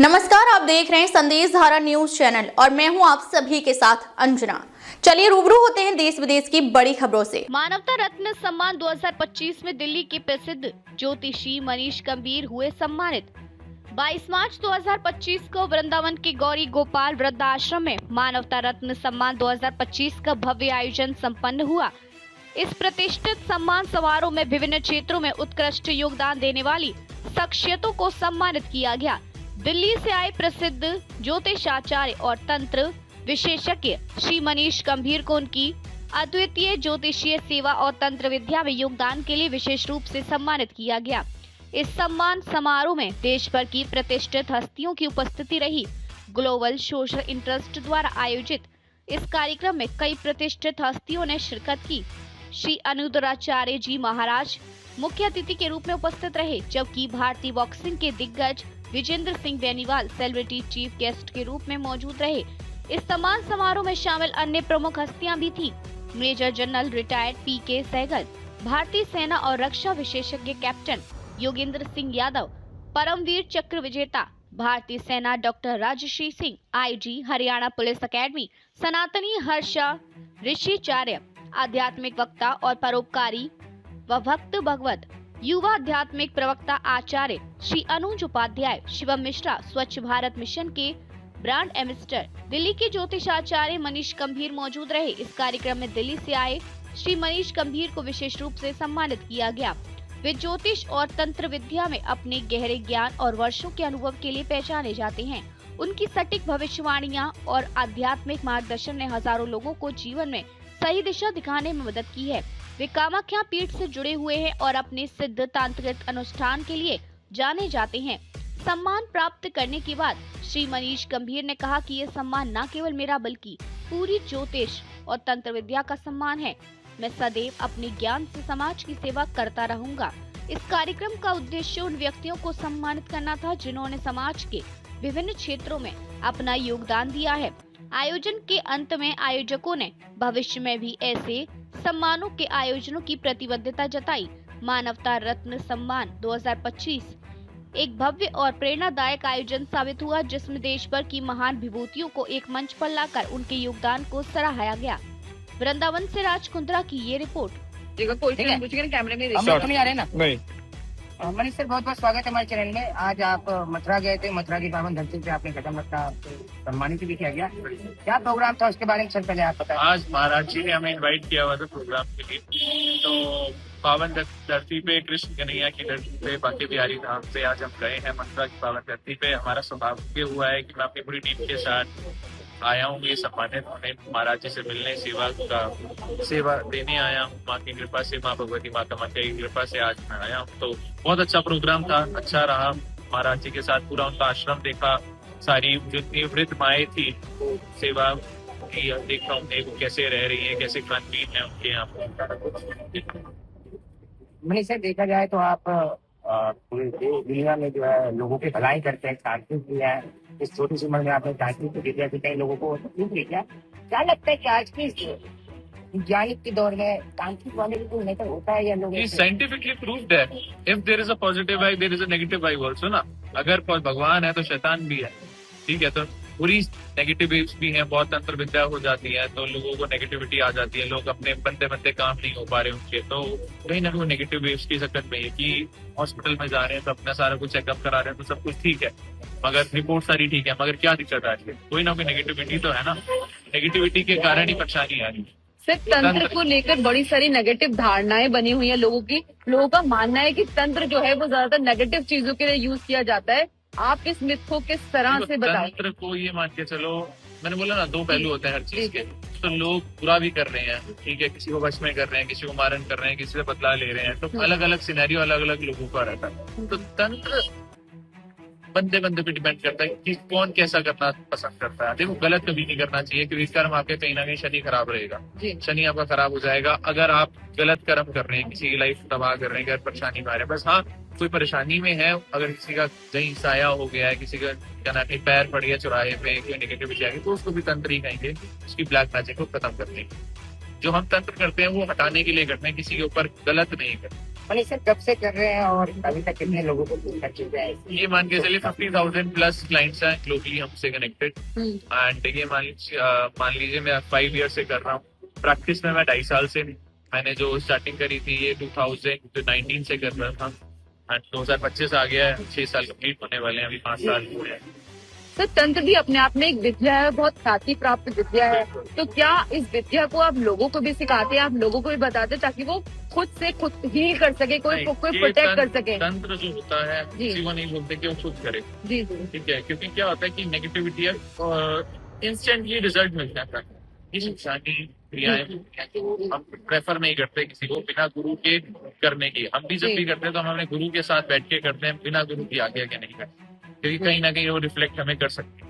नमस्कार, आप देख रहे हैं संदेश धारा न्यूज चैनल और मैं हूं आप सभी के साथ अंजना। चलिए रूबरू होते हैं देश विदेश की बड़ी खबरों से। मानवता रत्न सम्मान 2025 में दिल्ली के प्रसिद्ध ज्योतिषी मनीष गंभीर हुए सम्मानित। 22 मार्च 2025 को वृंदावन के गौरी गोपाल वृद्धाश्रम में मानवता रत्न सम्मान 2025 का भव्य आयोजन संपन्न हुआ। इस प्रतिष्ठित सम्मान समारोह में विभिन्न क्षेत्रों में उत्कृष्ट योगदान देने वाली शख्सियतों को सम्मानित किया गया। दिल्ली से आए प्रसिद्ध ज्योतिषाचार्य और तंत्र विशेषज्ञ श्री मनीष गंभीर को उनकी अद्वितीय ज्योतिषीय सेवा और तंत्र विद्या में योगदान के लिए विशेष रूप से सम्मानित किया गया। इस सम्मान समारोह में देश भर की प्रतिष्ठित हस्तियों की उपस्थिति रही। ग्लोबल सोशल इंटरेस्ट द्वारा आयोजित इस कार्यक्रम में कई प्रतिष्ठित हस्तियों ने शिरकत की। श्री अनुदराचार्य जी महाराज मुख्य अतिथि के रूप में उपस्थित रहे, जबकि भारतीय बॉक्सिंग के दिग्गज Vijender Singh Beniwal celebrity chief guest के रूप में मौजूद रहे। इस सम्मान समारोह में शामिल अन्य प्रमुख हस्तियां भी थी। Major general retired PK Sehgal, भारतीय सेना और रक्षा विशेषज्ञ कैप्टन योगेंद्र सिंह यादव, परमवीर चक्र विजेता भारतीय सेना doctor Rajshree Singh, IG Haryana police academy सनातनी हर्षा ऋषिचार्य, आध्यात्मिक वक्ता और परोपकारी व भक्त भगवत, युवा आध्यात्मिक प्रवक्ता आचार्य श्री अनुज उपाध्याय, शिवम मिश्रा, स्वच्छ भारत मिशन के ब्रांड एम्बेसडर, दिल्ली के ज्योतिषाचार्य मनीष गंभीर मौजूद रहे। इस कार्यक्रम में दिल्ली से आए श्री मनीष गंभीर को विशेष रूप से सम्मानित किया गया। वे ज्योतिष और तंत्र विद्या में अपने गहरे ज्ञान और वर्षों के अनुभव के लिए पहचाने जाते हैं। उनकी सटीक भविष्यवाणियां और आध्यात्मिक मार्गदर्शन ने हजारों लोगों को जीवन में सही दिशा दिखाने में मदद की है। वे कामाख्या पीठ से जुड़े हुए हैं और अपने सिद्ध तांत्रिक अनुष्ठान के लिए जाने जाते हैं। सम्मान प्राप्त करने के बाद श्री मनीष गंभीर ने कहा कि ये सम्मान न केवल मेरा बल्कि पूरी ज्योतिष और तंत्र विद्या का सम्मान है। मैं सदैव अपने ज्ञान से समाज की सेवा करता रहूंगा। इस कार्यक्रम का उद्देश्य उन व्यक्तियों को सम्मानित करना था जिन्होंने समाज के विभिन्न क्षेत्रों में अपना योगदान दिया है। आयोजन के अंत में आयोजकों ने भविष्य में भी ऐसे सम्मानों के आयोजनों की प्रतिबद्धता जताई। मानवता रत्न सम्मान 2025 एक भव्य और प्रेरणादायक आयोजन साबित हुआ, जिसमें देश भर की महान विभूतियों को एक मंच पर लाकर उनके योगदान को सराहाया गया। वृंदावन से राज कुंद्रा की ये रिपोर्ट। कैमरे में नहीं आ रहे ना? नहीं। मनीष सर, बहुत बहुत स्वागत है हमारे चैनल में। आज आप मथुरा गए थे, मथुरा की पावन धरती पे आपने कदम रखा, सम्मानित भी किया गया। क्या प्रोग्राम था, उसके बारे में सर पहले आप बताएं। आज महाराज जी ने हमें इनवाइट किया हुआ था प्रोग्राम के लिए। तो पावन धरती पे, कृष्ण कन्हैया की धरती पे, बांके बिहारी धाम पे आज हम गए हैं मथुरा की पावन धरती पे। हमारा सौभाग्य हुआ है कि मैं अपनी पूरी टीम के साथ आया हूँ ये सम्मानित होने, महाराज जी से मिलने, सेवा देने आया हूँ। माँ की कृपा से, माँ भगवती, माँ कामाख्या की कृपा से आज मैं आया हूँ। तो बहुत अच्छा प्रोग्राम था, अच्छा रहा। महाराज जी के साथ पूरा उनका आश्रम देखा, सारी जितनी वृद्ध माएँ थी वो सेवा की देखा उन्हें, वो कैसे रह रही है, कैसे खान पीन है उनके यहाँ। मनीष सर, देखा जाए तो आप पूरी दुनिया में जो है लोगों की भलाई करते हैं, तांत्रिक भी है। इस छोटी सी उम्र में आपने तांत्रिक की विद्या कई लोगों को क्या लगता है कि आज की वैज्ञानिक के दौर में तांत्रिक वाले भी कोई नेता होता है या लोग साइंटिफिकली प्रूव्ड है, if there is a positive vibe there is a negative vibe also ना। अगर भगवान है तो शैतान भी है, ठीक है। तो पूरी नेगेटिव वेव्स भी हैं, बहुत तंत्र विद्या हो जाती है तो लोगों को नेगेटिविटी आ जाती है, लोग अपने बनते काम नहीं हो पा रहे उनके, तो कहीं ना कहीं नेगेटिव वेव्स की सकत में है कि हॉस्पिटल में जा रहे हैं तो अपना सारा कुछ चेकअप करा रहे हैं तो सब कुछ ठीक है, मगर रिपोर्ट सारी ठीक है, मगर क्या दिक्कत आ रही है, कोई ना कोई नेगेटिविटी तो है ना। नेगेटिविटी के कारण ही परेशानी आ रही है। सिर्फ तंत्र को लेकर बड़ी सारी नेगेटिव धारणाएं बनी हुई है लोगों की। लोगों का मानना है कि तंत्र जो है वो ज्यादातर नेगेटिव चीजों के लिए यूज किया जाता है। आप इस मिथ को किस तरह से बताएं? तंत्र को ये मान के चलो, मैंने बोला ना, दो पहलू होते हैं हर चीज के। तो लोग बुरा भी कर रहे हैं, ठीक है, किसी को वश में कर रहे हैं, किसी को मारन कर रहे हैं, किसी से बदला ले रहे हैं, तो अलग अलग सिनेरियो अलग अलग लोगों का रहता है। तो तंत्र बंदे पे डिपेंड करता है कि कौन कैसा करना पसंद करता है। देखो, गलत कभी नहीं करना चाहिए क्योंकि कर्म आपके कहीं ना कहीं शनि खराब रहेगा, शनि आपका खराब हो जाएगा अगर आप गलत कर्म कर रहे हैं, किसी की लाइफ तबाह कर रहे हैं, घर परेशानी में आ रहे हैं। बस हाँ, कोई परेशानी में है, अगर किसी का कहीं साया हो गया है, किसी का क्या ना कहीं पैर पड़ गया चौराहे पे, कोई नेगेटिविटी आ गई, तो उसको भी तंत्र ही कहेंगे, उसकी ब्लैक मैजिक को खत्म करने। जो हम तंत्र करते हैं वो हटाने के लिए करते हैं, किसी के ऊपर गलत नहीं करते। मनीष सर कब से कर रहे हैं और अभी तक कितने लोगों को कर चुके हैं? ये मान के चलिए 50,000 प्लस क्लाइंट्स हैं ग्लोबली हमसे कनेक्टेड। एंड ये मान लीजिए मैं 5 ईयर से कर रहा हूँ। प्रैक्टिस में मैं 2.5 साल से, मैंने जो स्टार्टिंग करी थी ये 2019 से कर रहा था। एंड 2025 आ गया है, 6 साल कंप्लीट होने वाले हैं, अभी 5 साल हुए हैं। सर तंत्र भी अपने आप में एक विद्या है, बहुत ख्याति प्राप्त विद्या है, तो क्या इस विद्या को आप लोगों को भी सिखाते हैं, आप लोगों को भी बताते हैं ताकि वो खुद से खुद हील कर सके, कोई नहीं, ये प्रोटेक्ट कर सके? तंत्र जो होता है जी। किसी को नहीं बोलते कि वो खुद करे, जी जी ठीक है, क्योंकि क्या होता है कि नेगेटिविटी है इंस्टेंटली रिजल्ट मिलता है। ये शैतानी क्रियाएं तो हम प्रेफर नहीं करते किसी को बिना गुरु के करने की। हम भी जब जी। भी करते हैं तो हम अपने गुरु के साथ बैठ के करते हैं, बिना गुरु की आगे आगे नहीं करते, क्योंकि कहीं ना कहीं वो रिफ्लेक्ट हमें कर सकते हैं।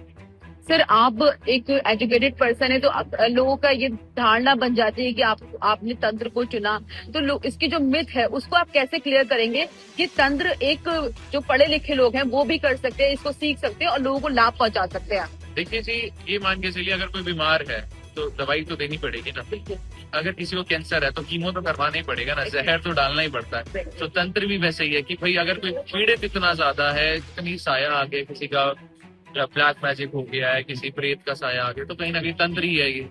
सर आप एक एजुकेटेड पर्सन है, तो लोगों का ये धारणा बन जाती है कि आपने तंत्र को चुना, तो लोग इसकी जो मिथ है उसको आप कैसे क्लियर करेंगे कि तंत्र एक जो पढ़े लिखे लोग हैं वो भी कर सकते हैं, इसको सीख सकते हैं और लोगों को लाभ पहुंचा सकते हैं? देखिए जी, ये मान के चलिए अगर कोई बीमार है तो दवाई तो देनी पड़ेगी ना। अगर किसी को कैंसर है तो कीमो तो करवाना ही पड़ेगा ना, जहर तो डालना ही पड़ता है। तो तंत्र भी वैसे ही है कि भाई अगर कोई पीड़ित इतना ज्यादा है, इतनी साया आ गया, किसी का ब्लैक मैजिक हो गया है, किसी प्रेत का साया आ गया, तो कहीं ना कहीं तंत्र ही है ये,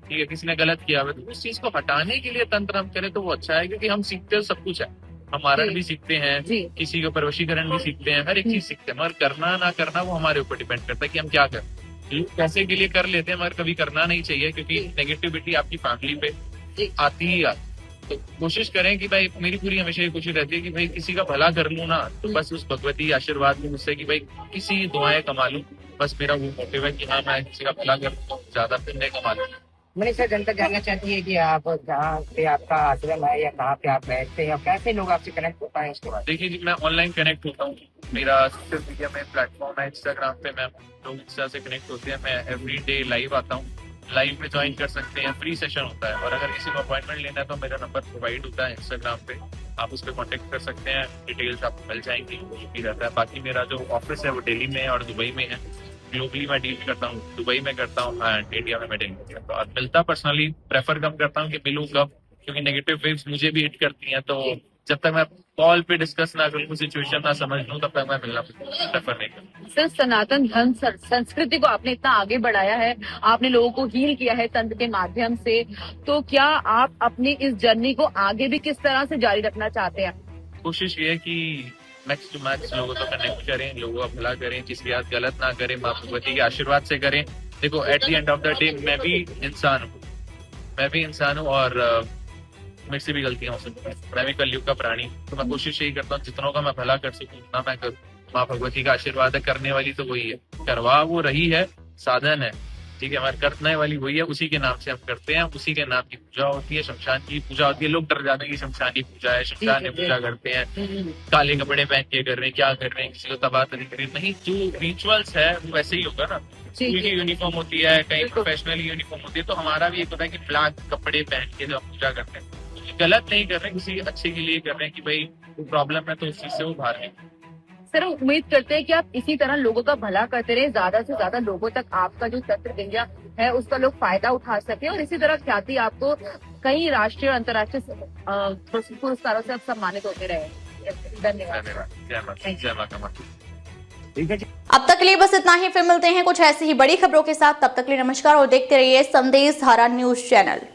ठीक है, किसी ने गलत किया हुआ, तो उस चीज को हटाने के लिए तंत्र हम करें तो वो अच्छा है, क्योंकि हम सीखते सब कुछ है। हम मारण जी। भी सीखते हैं, जी। किसी का परवशीकरण भी सीखते हैं, हर एक चीज सीखते हैं, मगर करना ना करना वो हमारे ऊपर डिपेंड करता है कि हम क्या करें। लोग पैसे के लिए कर लेते हैं मगर कभी करना नहीं चाहिए, क्योंकि नेगेटिविटी आपकी फैमिली पे जी। आती ही आती। तो कोशिश करें कि भाई, मेरी पूरी हमेशा ये कोशिश रहती है कि भाई किसी का भला कर लूं ना, तो बस उस भगवती आशीर्वाद में मुझसे कि भाई किसी दुआएं कमा लूं, बस मेरा वो मोटिव है कि हाँ मैं किसी का भला कर लूं, ज्यादा पुण्य कमा लूं। मनीष सर जनता जानना चाहती है कि आप जहाँ पे आपका आश्रम है या कहाँ पे आप बैठते हैं, कैसे लोग आपसे कनेक्ट हो पाए उसके बाद? देखिए जी, मैं ऑनलाइन कनेक्ट होता हूँ, मेरा सोशल मीडिया में प्लेटफॉर्म है इंस्टाग्राम पे, मैं लोग इंस्टा से कनेक्ट होते हैं, मैं एवरी डे लाइव आता हूँ, लाइव में ज्वाइन कर सकते हैं, फ्री सेशन होता है। और अगर किसी को अपॉइंटमेंट लेना है तो मेरा नंबर प्रोवाइड होता है इंस्टाग्राम पे, आप उस पर कॉन्टेक्ट कर सकते हैं, डिटेल्स आपको मिल जाएंगी, वो भी रहता है। बाकी मेरा जो ऑफिस है वो दिल्ली में और दुबई में है। ग्लोबली मैं डील करता हूँ, दुबई में करता हूँ एंड इंडिया में मैं डील करता हूँ। और मिलता पर्सनली प्रेफर कम करता हूँ कि मिलूँ कब, क्योंकि नेगेटिव वेव्स मुझे भी हिट करती हैं, तो जब तक मैं कॉल पे डिस्कस ना करूँ, सिचुएशन ना समझ लूँ, तब तक मैं मिलना प्रेफर नहीं करता। सर सनातन धर्म संस्कृति को आपने इतना आगे बढ़ाया है, आपने लोगों को हील किया है तंत्र के माध्यम से, तो क्या आप अपनी इस जर्नी को आगे भी किस तरह से जारी रखना चाहते हैं? कोशिश ये है कि मैक्स टू मैक्स लोगों को कनेक्ट करें, लोगों का भला करें, किसी के साथ गलत ना करें, माँ भगवती के आशीर्वाद से करें। देखो at the end of the day मैं भी इंसान हूँ और मेरे से भी गलतियां हो सकती हैं, मैं भी कलयुग का प्राणी, तो मैं कोशिश यही करता हूँ जितनों का मैं भला कर सकूँ उतना मैं करूँ। माँ भगवती का आशीर्वाद है, करने वाली तो वही है, करवा वो रही है, साधन है, ठीक है, हमारे करने वाली वही है, उसी के नाम से हम करते हैं, उसी के नाम की पूजा होती है, शमशान की पूजा होती है। लोग डर जाते हैं कि शमशान की पूजा है, शमशान में पूजा करते हैं, काले कपड़े पहन के कर रहे हैं, क्या कर रहे हैं, किसी को तबाह तरी कर रहे हैं, नहीं, जो रिचुअल्स है वो वैसे ही होगा ना। स्कूल की यूनिफॉर्म होती है, कहीं प्रोफेशनल यूनिफॉर्म होती है, तो हमारा भी एक होता है कि ब्लैक कपड़े पहन के जब हम पूजा करते हैं, गलत नहीं कर रहे हैं, किसी अच्छे के लिए कर रहे हैं कि भाई प्रॉब्लम है तो उस चीज से वो बाहर निकले। सर उम्मीद करते हैं कि आप इसी तरह लोगों का भला करते रहे, ज्यादा से ज्यादा लोगों तक आपका जो तंत्र विद्या है उसका लोग फायदा उठा सके, और इसी तरह ख्याति आपको कई राष्ट्रीय और अंतर्राष्ट्रीय पुरस्कारों से आप सम्मानित होते रहे। धन्यवाद। जय माता। ठीक है। अब तक के लिए बस इतना ही, फिर मिलते हैं कुछ ऐसी ही बड़ी खबरों के साथ। तब तक के लिए नमस्कार और देखते रहिए संदेश धारा न्यूज चैनल।